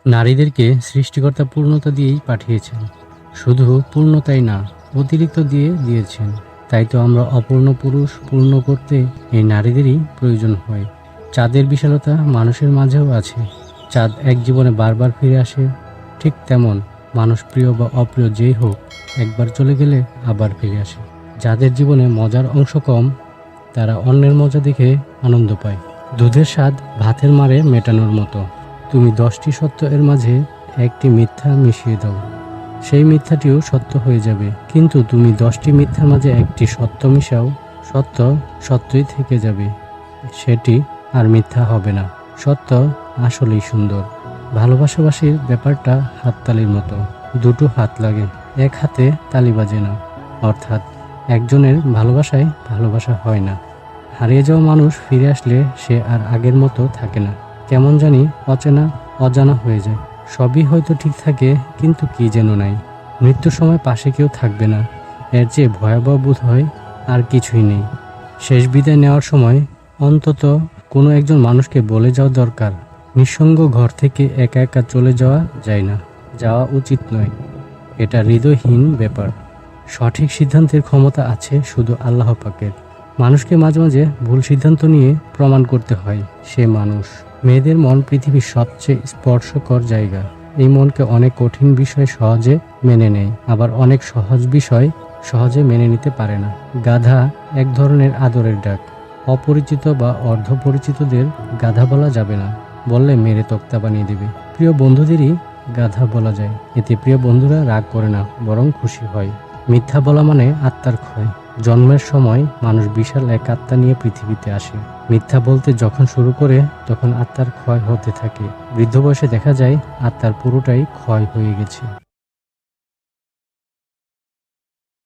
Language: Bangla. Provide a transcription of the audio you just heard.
নারীদেরকে সৃষ্টিকর্তা পূর্ণতা দিয়েই পাঠিয়েছেন। শুধু পূর্ণতাই না, অতিরিক্ত দিয়েছেন। তাই তো আমরা অপূর্ণ পুরুষ পূর্ণ করতে এই নারীদেরই প্রয়োজন হয়। চাঁদের বিশালতা মানুষের মাঝেও আছে। চাঁদ এক জীবনে বারবার ফিরে আসে। ঠিক তেমন মানুষ প্রিয় বা অপ্রিয় যেই হোক, একবার চলে গেলে আবার ফিরে আসে। যাদের জীবনে মজার অংশ কম, তারা অন্যের মজা দেখে আনন্দ পায়। দুধের স্বাদ ভাতের মারে মেটানোর মতো। তুমি 10টি সত্য এর মাঝে একটি মিথ্যা মিশিয়ে দাও, সেই মিথ্যাটিও সত্য হয়ে যাবে। কিন্তু তুমি 10টি মিথ্যার মাঝে একটি সত্য মিশাও, সত্য সত্যই থেকে যাবে, সেটি আর মিথ্যা হবে না। সত্য আসলেই সুন্দর। ভালোবাসাবাসির ব্যাপারটা হাততালির মতো। দুটো হাত লাগে, এক হাতে তালি বাজে না। অর্থাৎ একজনের ভালোবাসায় ভালোবাসা হয় না। হারিয়ে যাওয়া মানুষ ফিরে আসলে সে আর আগের মতো থাকে না। কেমন জানি অচেনা অজানা হয়ে যায়। সবই হয়তো ঠিক থাকে, কিন্তু কি যেন নাই। মৃত্যুর সময় পাশে কেউ থাকবে না, এর চেয়ে ভয়াবহ বোধ হয় আর কিছুই নেই। শেষ বিদায় নেওয়ার সময় অন্তত কোনো একজন মানুষকে বলে যাওয়া দরকার, নিঃসঙ্গ ঘর থেকে একা একা চলে যাওয়া যায় না, যাওয়া উচিত নয়। এটা হৃদয়হীন ব্যাপার। সঠিক সিদ্ধান্তের ক্ষমতা আছে শুধু আল্লাহ পাকের। মানুষকে মাঝে মাঝে ভুল সিদ্ধান্ত নিয়ে প্রমাণ করতে হয় সে মানুষ। মেয়েদের মন পৃথিবীর সবচেয়ে স্পর্শকর জায়গা। এই মনকে অনেক কঠিন বিষয় সহজে মেনে নেয়, আবার অনেক সহজ বিষয় সহজে মেনে নিতে পারে না। গাধা এক ধরনের আদরের ডাক। অপরিচিত বা অর্ধপরিচিতদের গাধা বলা যাবে না, বললে মেরে তক্তা বানিয়ে দেবে। প্রিয় বন্ধুদেরই গাধা বলা যায়, এতে প্রিয় বন্ধুরা রাগ করে না, বরং খুশি হয়। মিথ্যা বলা মানে আত্মার ক্ষয়। জন্মের সময় মানুষ বিশাল এক আত্মা নিয়ে পৃথিবীতে আসে। মিথ্যা বলতে যখন শুরু করে তখন আত্মার ক্ষয় হতে থাকে। বৃদ্ধ বয়সে দেখা যায় আত্মার পুরোটাই ক্ষয় হয়ে গেছে।